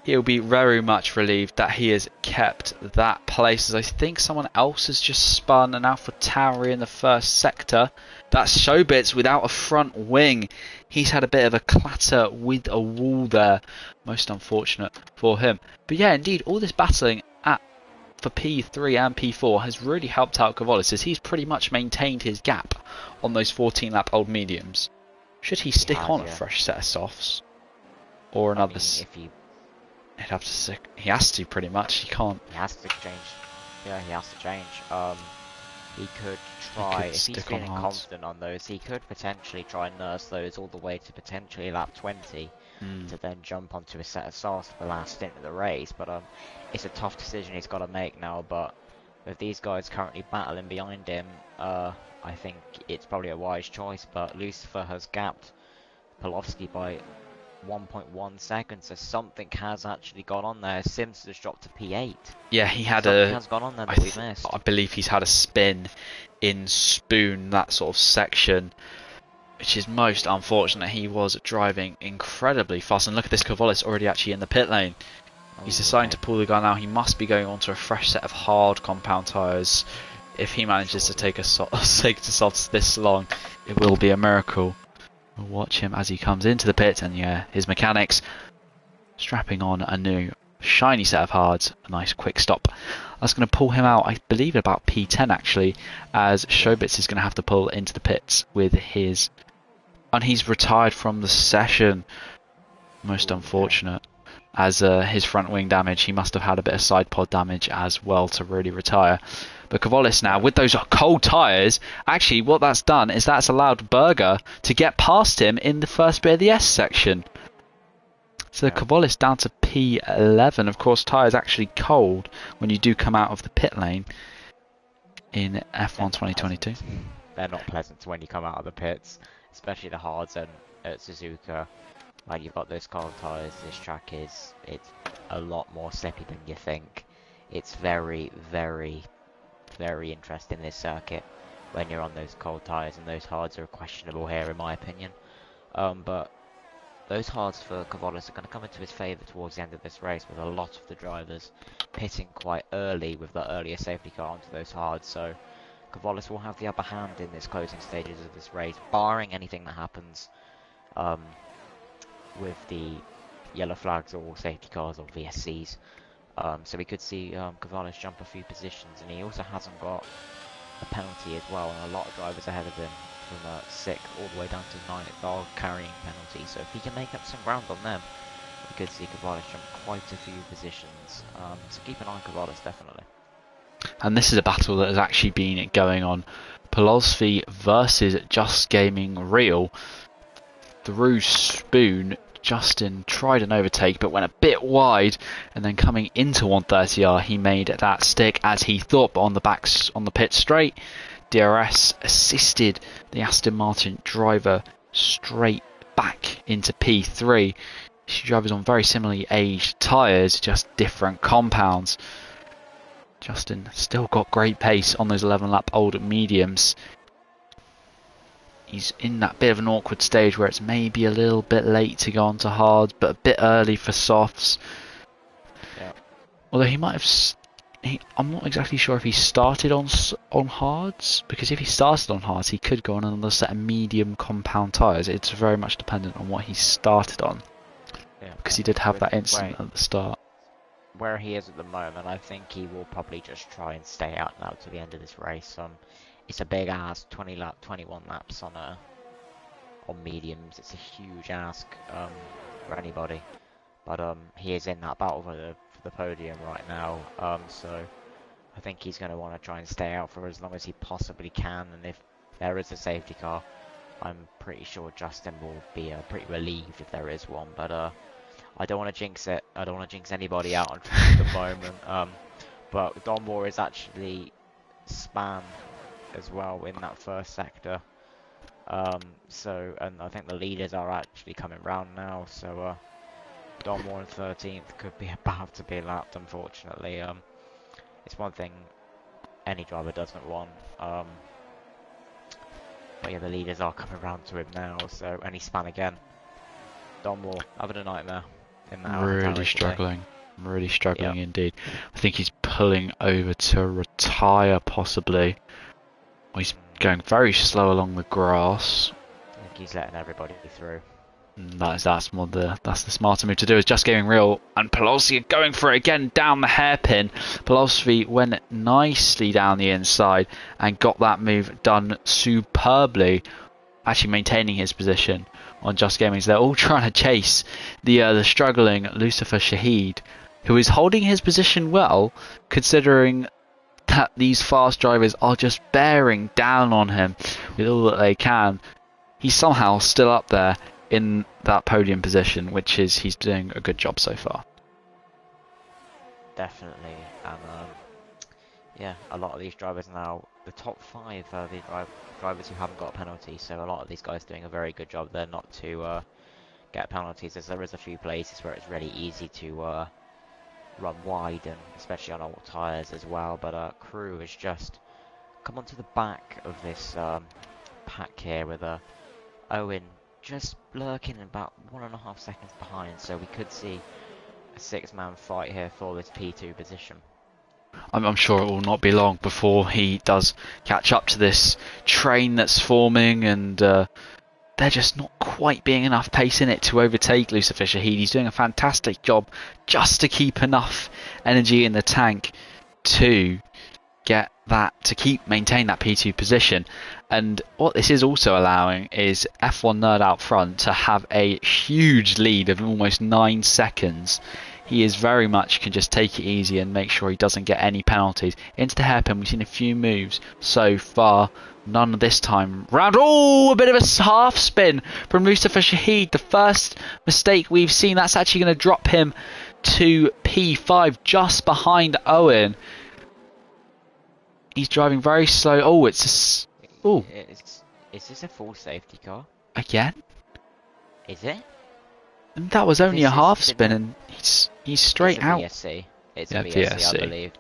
He'll be very much relieved that he has kept that place, as I think someone else has just spun an Alpha Tauri in the first sector. That's Showbits without a front wing. He's had a bit of a clatter with a wall there. Most unfortunate for him. But yeah, indeed, all this battling for P3 and P4 has really helped out Kavalis, as he's pretty much maintained his gap on those 14 lap old mediums. Should he stick on a fresh set of softs? Or another... He'd have to. He has to, pretty much. He can't. He has to change. Yeah, he has to change. He could try, if he's feeling confident on those, he could potentially try and nurse those all the way to potentially lap 20 to then jump onto a set of softs for the last stint of the race. But it's a tough decision he's got to make now. But with these guys currently battling behind him, I think it's probably a wise choice. But Lucifer has gapped Polovsky by 1.1 seconds, so something has actually gone on there. Sims has dropped to P8. Yeah, he had something has gone on there that we missed. I believe he's had a spin in Spoon, that sort of section, which is most unfortunate. He was driving incredibly fast, and look at this, Kavalis already actually in the pit lane. He's deciding to pull the gun now. He must be going onto a fresh set of hard compound tyres. If he manages to take a softs this long, it will be a miracle. We'll watch him as he comes into the pit, and yeah, his mechanics strapping on a new shiny set of hards. A nice quick stop. That's going to pull him out, I believe, about P10 actually, as Showbits is going to have to pull into the pits with his... And he's retired from the session. Most unfortunate. As his front wing damage, he must have had a bit of side pod damage as well to really retire. But Kavalis now, with those cold tyres, actually what that's done is that's allowed Berger to get past him in the first bit of the S section. So Kavalis down to P11. Of course, tyres actually cold when you do come out of the pit lane in F1 2022. They're not pleasant when you come out of the pits, especially the hards and at Suzuka. Like, you've got those cold tyres, this track it's a lot more slippy than you think. It's very, very, very interesting, this circuit, when you're on those cold tyres, and those hards are questionable here in my opinion. But those hards for Kavalis are going to come into his favour towards the end of this race, with a lot of the drivers pitting quite early with the earlier safety car onto those hards, so Kavalis will have the upper hand in this closing stages of this race, barring anything that happens with the yellow flags or safety cars or VSCs. So we could see Cavallis jump a few positions, and he also hasn't got a penalty as well, and a lot of drivers ahead of him from 6th all the way down to 9th are carrying penalties, so if he can make up some ground on them, we could see Cavallis jump quite a few positions, so keep an eye on Cavallis definitely. And this is a battle that has actually been going on. Polosvi versus Just Gaming Real. Through Spoon, Justin tried an overtake but went a bit wide, and then coming into 130R he made that stick as he thought, but on the pit straight, DRS assisted the Aston Martin driver straight back into P3. She drivers on very similarly aged tyres, just different compounds. Justin still got great pace on those 11 lap old mediums. He's in that bit of an awkward stage where it's maybe a little bit late to go on to hards, but a bit early for softs. Yeah. Although he might have, I'm not exactly sure if he started on hards, because if he started on hards, he could go on another set of medium compound tyres. It's very much dependent on what he started on, because he did have that incident at the start. Where he is at the moment, I think he will probably just try and stay out now to the end of this race. It's a big ask, 21 laps on mediums. It's a huge ask for anybody, but he is in that battle for the podium right now. So I think he's going to want to try and stay out for as long as he possibly can. And if there is a safety car, I'm pretty sure Justin will be pretty relieved if there is one. But I don't want to jinx it. I don't want to jinx anybody out at the moment. But Don Moore is actually span as well in that first sector, and I think the leaders are actually coming round now, so Don Moore in 13th could be about to be lapped, unfortunately. It's one thing any driver doesn't want, but yeah, the leaders are coming round to him now, so, and he span again. Don Moore having a nightmare in that really struggling indeed. I think he's pulling over to retire possibly. He's going very slow along the grass. I think he's letting everybody through. That's the smarter move to do. Is Just Gaming Real and Pelosi going for it again down the hairpin. Pelosi went nicely down the inside and got that move done superbly, actually maintaining his position on Just Gaming. So they're all trying to chase the struggling Lucifer Shahid, who is holding his position well, considering that these fast drivers are just bearing down on him with all that they can. He's somehow still up there in that podium position, which is, he's doing a good job so far. Definitely, and yeah, a lot of these drivers now, the top 5 are the drivers who haven't got a penalty, so a lot of these guys doing a very good job there not to get penalties, as there is a few places where it's really easy to run wide, and especially on old tyres as well. But Crew has just come onto the back of this pack here with Owen just lurking about 1.5 seconds behind, so we could see a 6-man fight here for this P2 position. I'm sure it will not be long before he does catch up to this train that's forming, and they're just not quite being enough pace in it to overtake Lucifer Shahid. He's doing a fantastic job just to keep enough energy in the tank to get that, to maintain that P2 position. And what this is also allowing is F1 Nerd out front to have a huge lead of almost 9 seconds. He is very much can just take it easy and make sure he doesn't get any penalties. Into the hairpin, we've seen a few moves so far. None this time round. Oh, a bit of a half spin from Lucifer Shahid. The first mistake we've seen. That's actually going to drop him to P5, just behind Owen. He's driving very slow. Oh, it's a... Oh. Is this a full safety car? Again? Is it? And that was only a half spin, and he's straight out. VSC. It's a VSC, I believe.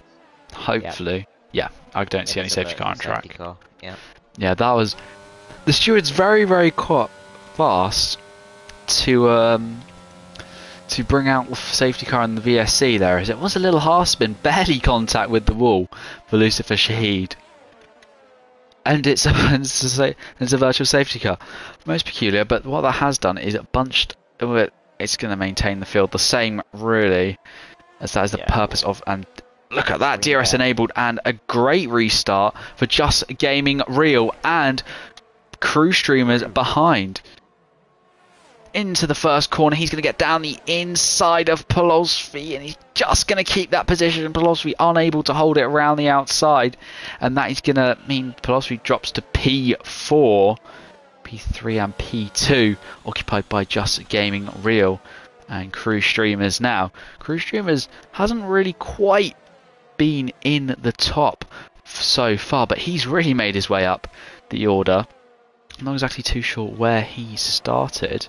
Hopefully. Yeah, I don't see any safety car on track. Yeah. Yeah, that was... The steward's very, very fast to bring out the safety car in the VSC there, as it was a little half spin, barely contact with the wall for Lucifer Shahid. And it's a virtual safety car. Most peculiar, but what that has done is it bunched... It's going to maintain the field the same, really. as that is the Yeah. purpose of. And look at that, Green DRS there. enabled, and a great restart for Just Gaming Real, and Crew Streamers behind. Into the first corner, he's going to get down the inside of Polosvi, and he's just going to keep that position. Polosvi unable to hold it around the outside, and that is going to mean Polosvi drops to P4, P3 and P2, occupied by Just Gaming Real and Crew Streamers now. Crew Streamers hasn't really quite been in the top so far, but he's really made his way up the order. I'm not exactly too sure where he started,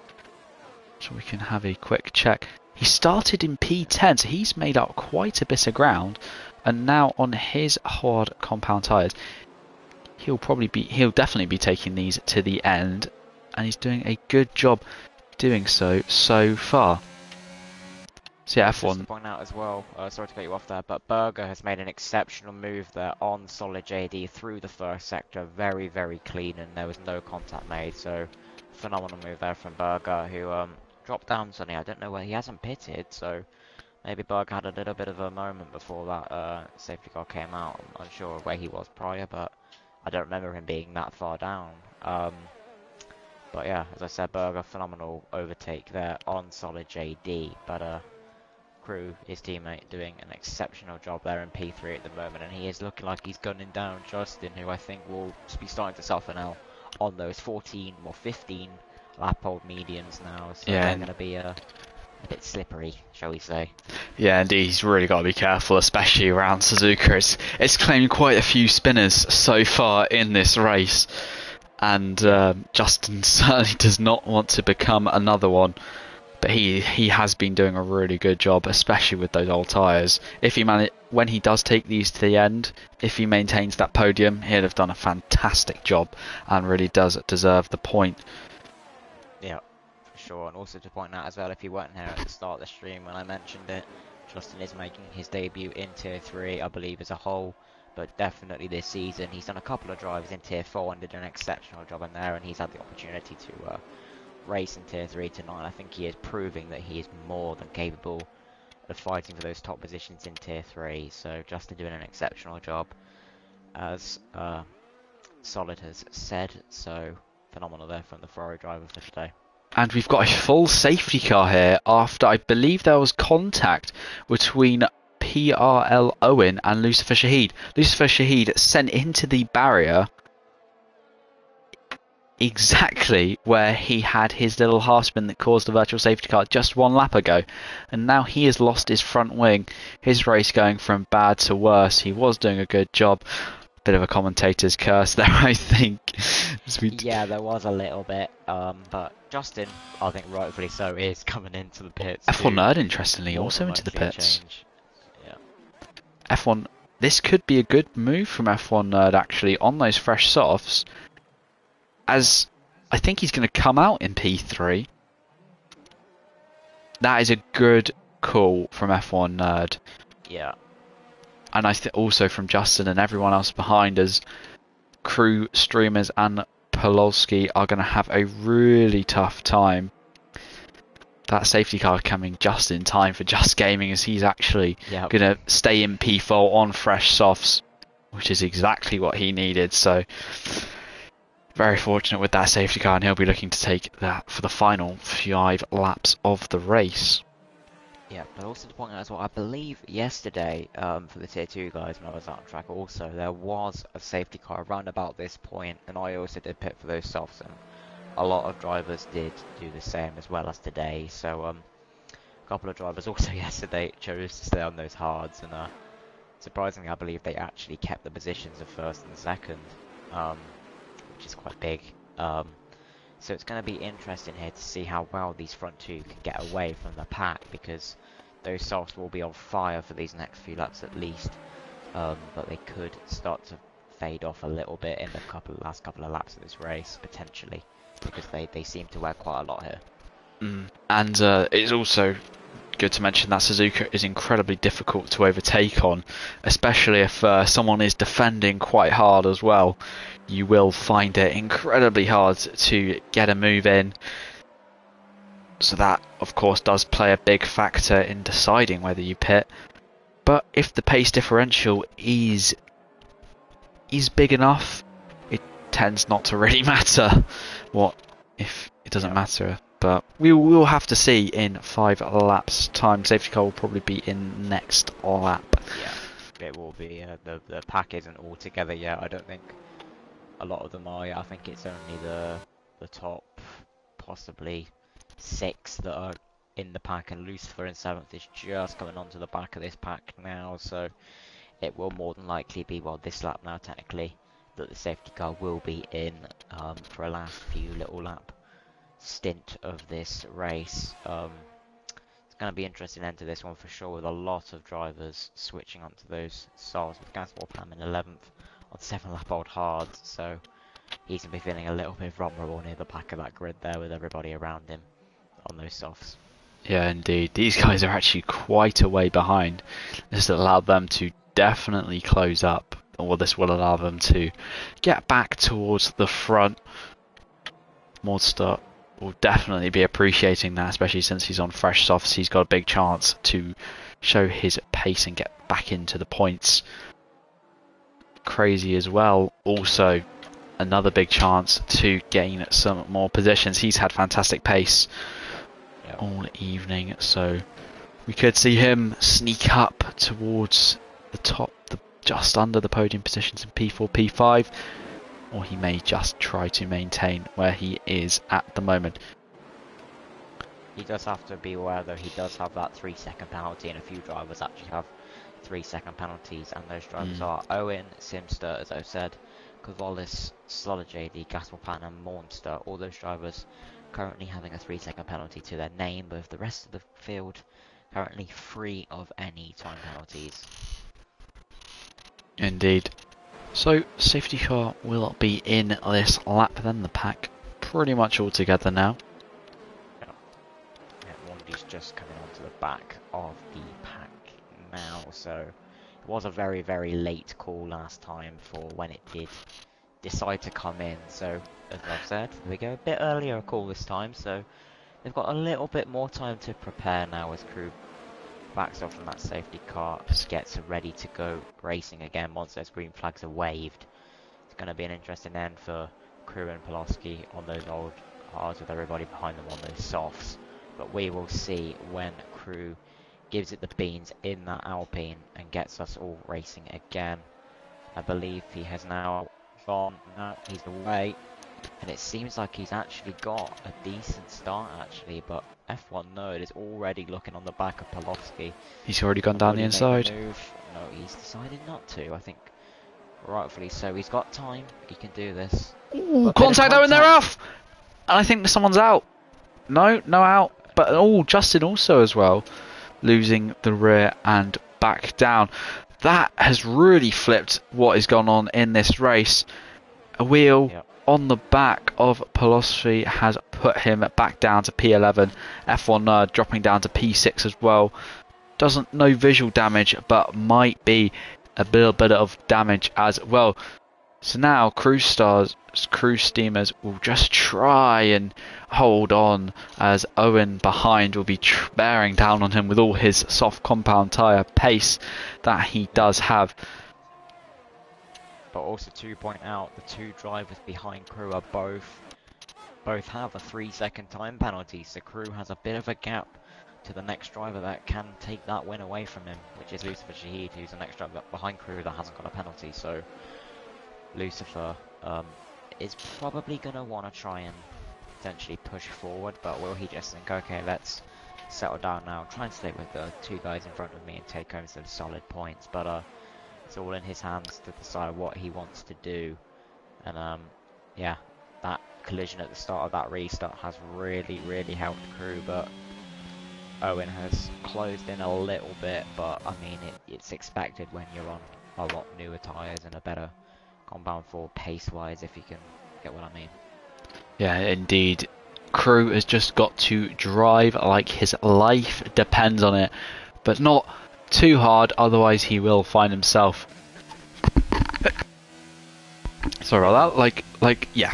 so we can have a quick check. He started in P10, so he's made up quite a bit of ground, and now on his hard compound tyres, he'll definitely be taking these to the end, and he's doing a good job doing so far. So yeah, Just to F1. point out as well, sorry to cut you off there, but Berger has made an exceptional move there on solid JD through the first sector, very, very clean, and there was no contact made, so phenomenal move there from Berger, who dropped down suddenly. I don't know where he hasn't pitted, so maybe Berger had a little bit of a moment before that safety car came out. I'm unsure where he was prior, but I don't remember him being that far down. But yeah, as I said, Berger, phenomenal overtake there on solid JD, but Crew, his teammate, doing an exceptional job there in P3 at the moment, and he is looking like he's gunning down Justin, who I think will be starting to suffer now on those 15 or 15 lap old mediums now, so Yeah. they're going to be a bit slippery, shall we say. Yeah, indeed, he's really got to be careful, especially around Suzuka. It's claimed quite a few spinners so far in this race, and Justin certainly does not want to become another one. But he has been doing a really good job, especially with those old tyres. When he does take these to the end, if he maintains that podium, he'll have done a fantastic job and really does deserve the point. Yeah, for sure. And also to point out as well, if you weren't here at the start of the stream when I mentioned it, Justin is making his debut in Tier 3, I believe, as a whole. But definitely this season, he's done a couple of drives in Tier 4 and did an exceptional job in there, and he's had the opportunity to race in Tier 3 tonight. I think he is proving that he is more than capable of fighting for those top positions in Tier 3. So Justin doing an exceptional job, as Solid has said. So phenomenal there from the Ferrari driver for today. And we've got a full safety car here after I believe there was contact between PRL Owen and Lucifer Shahid. Lucifer Shahid sent into the barrier exactly where he had his little half spin that caused the virtual safety car just one lap ago, and now he has lost his front wing. His race going from bad to worse. He was doing a good job. Bit of a commentator's curse there, I think. Yeah, there was a little bit, but Justin, I think rightfully so, is coming into the pits. F1 Nerd, interestingly, also into the pits. Yeah. F1, this could be a good move from F1 Nerd actually on those fresh softs, as I think he's going to come out in P3. That is a good call from F1 Nerd. Yeah. And I think also from Justin and everyone else behind us, Crew Streamers and Polowski are going to have a really tough time. That safety car coming just in time for Just Gaming, as he's actually going to stay in P4 on fresh softs, which is exactly what he needed. So very fortunate with that safety car, and he'll be looking to take that for the final 5 laps of the race. Yeah, but also to point out as well, I believe yesterday, for the Tier 2 guys, when I was out on track also, there was a safety car around about this point, and I also did pit for those softs, and a lot of drivers did do the same as well as today. So a couple of drivers also yesterday chose to stay on those hards, and surprisingly I believe they actually kept the positions of first and second, which is quite big. So it's going to be interesting here to see how well these front two can get away from the pack, because those softs will be on fire for these next few laps at least, but they could start to fade off a little bit in the last couple of laps of this race, potentially, because they seem to wear quite a lot here. And it's also good to mention that Suzuka is incredibly difficult to overtake on, especially if someone is defending quite hard as well. You will find it incredibly hard to get a move in. So that, of course, does play a big factor in deciding whether you pit. But if the pace differential is big enough, it tends not to really matter what if it doesn't matter. But we will have to see in 5 laps time. Safety car will probably be in next lap. Yeah, it will be. The pack isn't all together yet. I don't think a lot of them are yet. I think it's only the top possibly 6 that are in the pack, and Lucifer in 7th is just coming onto the back of this pack now, so it will more than likely be, well, this lap now technically, that the safety car will be in for a last few little lap stint of this race. It's going to be interesting end to this one for sure, with a lot of drivers switching onto those sols, with Gaswell Pam in 11th on 7-lap-old hards, so he's going to be feeling a little bit vulnerable near the back of that grid there with everybody around him on those softs. Yeah, indeed. These guys are actually quite a way behind. This will allow them to definitely close up, or this will allow them to get back towards the front. Mordster will definitely be appreciating that, especially since he's on fresh softs. He's got a big chance to show his pace and get back into the points. Crazy as well, also another big chance to gain some more positions. He's had fantastic pace all evening, so we could see him sneak up towards the top, just under the podium positions in P4, P5, or he may just try to maintain where he is at the moment. He does have to be aware, though, he does have that 3-second penalty, and a few drivers actually have 3-second penalties, and those drivers are Owen, Simster, as I've said, Kavolis, Slaughter JD, Gaspelpan and Monster. All those drivers currently having a 3-second penalty to their name, with the rest of the field currently free of any time penalties. Indeed. So, safety car will be in this lap, then the pack pretty much all together now. Wandy's just coming onto the back of the pack now, so it was a very, very late call last time for when it did decide to come in, so as I've said, we go a bit earlier call this time, so they've got a little bit more time to prepare now as crew backs off from that safety car, gets ready to go racing again once those green flags are waved. It's going to be an interesting end for Crew and Pulaski on those old hards with everybody behind them on those softs, but we will see when Crew gives it the beans in that Alpine and gets us all racing again. I believe he has now gone, no, he's away, and it seems like he's actually got a decent start actually, but F1 Nerd is already looking on the back of Pulaski. He's already gone down the inside. No, he's decided not to, I think rightfully so. He's got time, he can do this. Ooh, contact though, and they're off! And I think someone's out. No out. But Justin also as well, losing the rear and back down. That has really flipped what has gone on in this race. A wheel on the back of Pulaski has put him back down to P11. F1 Nerd dropping down to P6 as well. No visual damage, but might be a little bit of damage as well. So now Crew Steamers will just try and hold on, as Owen behind will be bearing down on him with all his soft compound tyre pace that he does have. But also to point out, the two drivers behind Crew are both have a 3-second time penalty, so Crew has a bit of a gap to the next driver that can take that win away from him, which is Lucifer Shahid, who's the next driver behind Crew that hasn't got a penalty. So Lucifer is probably going to want to try and potentially push forward, but will he just think, okay, let's settle down now, try and stay with the two guys in front of me and take home some solid points? But it's all in his hands to decide what he wants to do. And yeah, that collision at the start of that restart has really helped Crew, but Owen has closed in a little bit, but I mean it's expected when you're on a lot newer tyres and a better compound for pace-wise, if you can get what I mean. Yeah, indeed. Crew has just got to drive like his life depends on it, but not too hard, otherwise he will find himself. Sorry about that. Yeah.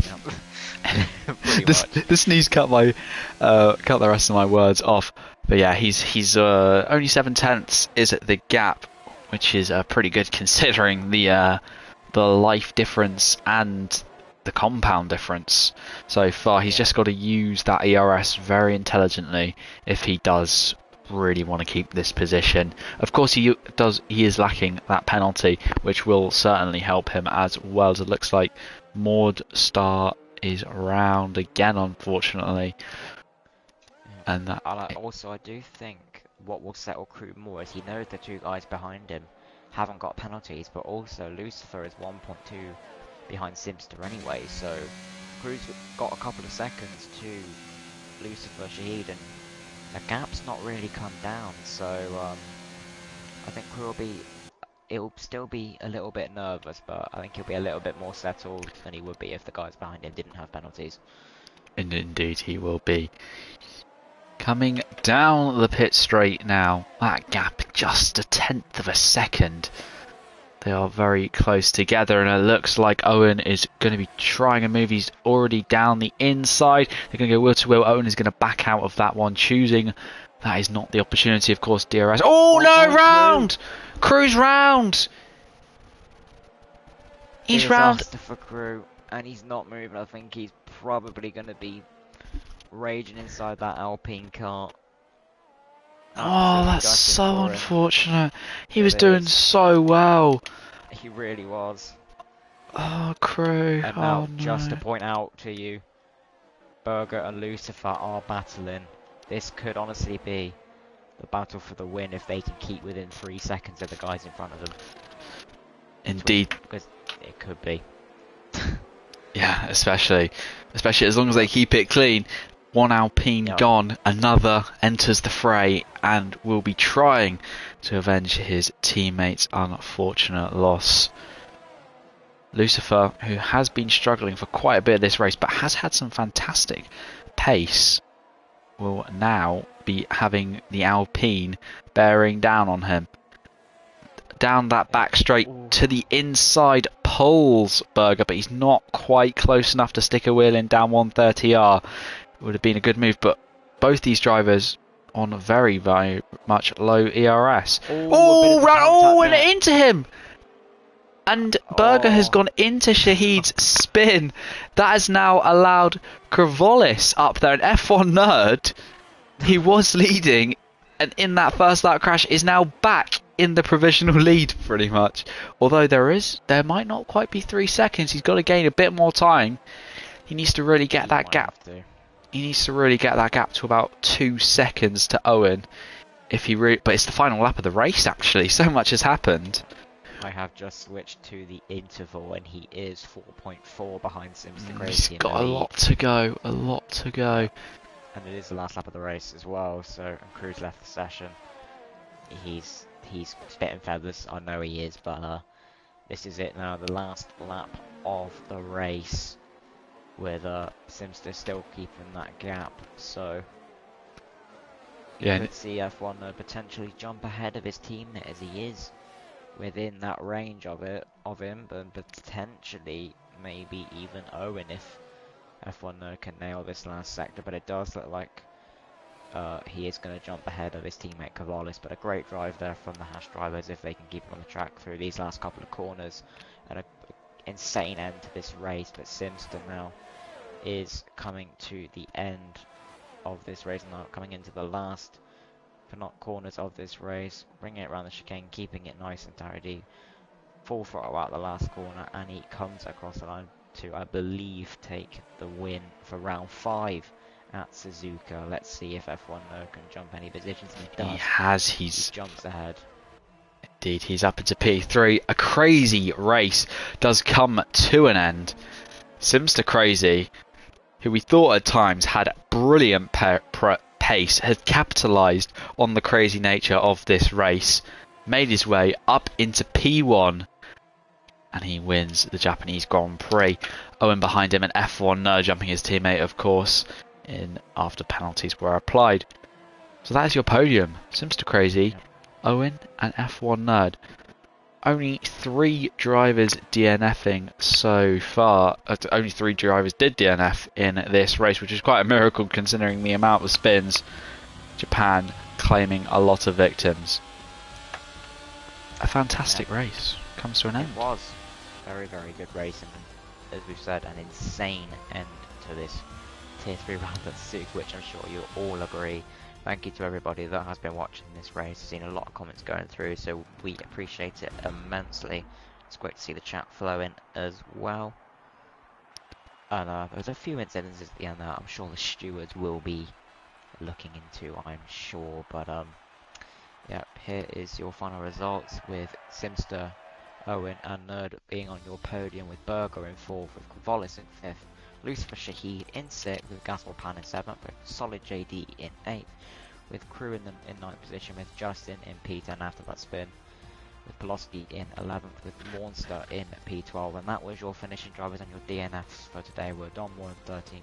Pretty this much. this needs cut my cut the rest of my words off. But yeah, he's only 7/10 is the gap, which is pretty good considering the life difference and the compound difference so far. He's just got to use that ERS very intelligently if he does really want to keep this position. Of course, he is lacking that penalty, which will certainly help him, as well as it looks like Maud Star is round again, unfortunately. And that Also, I do think what will settle Crew more is he knows the two guys behind him haven't got penalties, but also Lucifer is 1.2 behind Simster anyway, so Crew's got a couple of seconds to Lucifer, Shahid, and the gap's not really come down, so I think Crew it'll still be a little bit nervous, but I think he'll be a little bit more settled than he would be if the guys behind him didn't have penalties. and indeed he will be. Coming down the pit straight now, that gap just 1/10 of a second. They are very close together, and it looks like Owen is going to be trying a move. He's already down the inside. They're going to go wheel to wheel. Owen is going to back out of that one, choosing that is not the opportunity. Of course, DRS. Oh no, round! Crew's round! He's round. For Crew, and he's not moving. I think he's probably going to be raging inside that Alpine car. Oh, that's so unfortunate. He was doing so well. He really was. Oh, Crew. And now, just to point out to you, Berger and Lucifer are battling. This could honestly be the battle for the win if they can keep within 3 seconds of the guys in front of them. Indeed. Because it could be. Yeah, especially as long as they keep it clean. One Alpine gone, another enters the fray and will be trying to avenge his teammate's unfortunate loss. Lucifer, who has been struggling for quite a bit of this race but has had some fantastic pace, will now be having the Alpine bearing down on him. Down that back straight to the inside pulls Berger, but he's not quite close enough to stick a wheel in down 130R. It would have been a good move, but both these drivers on very, very much low ERS. And into him! And Berger has gone into Shahid's spin. That has now allowed Kravolis up there, an F1 nerd. He was leading, and in that first lap crash is now back in the provisional lead, pretty much. Although there might not quite be 3 seconds. He's got to gain a bit more time. He needs to really get that gap. He needs to really get that gap to about 2 seconds to Owen. But it's the final lap of the race, actually. So much has happened. I have just switched to the interval, and he is 4.4 behind Simster Crazy. He's got a lot to go. And it is the last lap of the race as well. So, and Crew's left the session. He's spitting feathers. I know he is, but this is it now. The last lap of the race, with Simster still keeping that gap. So you could see F1 potentially jump ahead of his teammate, as he is within that range of him, but potentially maybe even Owen if F1 can nail this last sector. But it does look like he is going to jump ahead of his teammate Cavalis. But a great drive there from the Haas drivers if they can keep him on the track through these last couple of corners, and an insane end to this race. But Simster now is coming to the end of this race, now coming into the last corners of this race, bringing it around the chicane, keeping it nice and tidy, full throttle out the last corner, and he comes across the line to, I believe, take the win for round 5 at Suzuka. Let's see if F1 can jump any positions, and he does. He jumps ahead. Indeed, he's up into P3. A crazy race does come to an end. Simster Crazy, who we thought at times had brilliant pace, had capitalised on the crazy nature of this race, made his way up into P1, and he wins the Japanese Grand Prix. Owen behind him, and F1 nerd jumping his teammate, of course, in after penalties were applied. So that is your podium: Simster Crazy, Owen, and F1 nerd. Only 3 drivers DNFing so far. Only 3 drivers did DNF in this race, which is quite a miracle considering the amount of spins. Japan claiming a lot of victims. A fantastic race comes to an end. It was very, very good racing, and as we've said, an insane end to this Tier 3 round at Zug, which I'm sure you all agree. Thank you to everybody that has been watching this race. I've seen a lot of comments going through, so we appreciate it immensely. It's great to see the chat flowing as well. And there's a few incidents at the end that I'm sure the stewards will be looking into, I'm sure. But yeah, here is your final results with Simster, Owen and Nerd being on your podium, with Berger in 4th, with Kvalis in 5th, Lucifer Shahid in 6th, with Gaspar Pan in 7th, with Solid JD in 8th, with Crew in 9th position, with Justin in P10 after that spin, with Poloski in 11th, with Monster in P12, and that was your finishing drivers and your DNFs for today. Were Don Moore in 13th,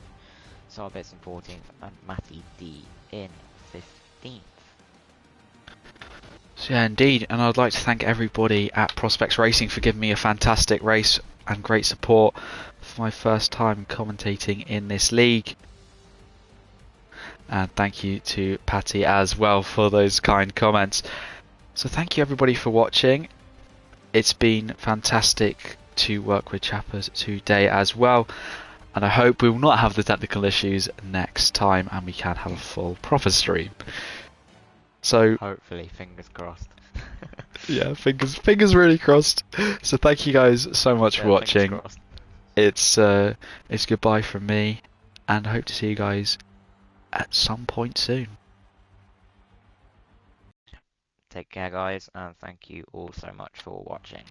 Sarbits in 14th, and Matty D in 15th. So yeah, indeed, and I'd like to thank everybody at Prospects Racing for giving me a fantastic race and great support for my first time commentating in this league. And thank you to Patty as well for those kind comments. So thank you everybody for watching. It's been fantastic to work with Chappers today as well. And I hope we will not have the technical issues next time and we can have a full proper stream. So hopefully, fingers crossed. yeah, fingers really crossed. So thank you guys so much for watching. It's goodbye from me, and I hope to see you guys at some point soon. Take care, guys, and thank you all so much for watching.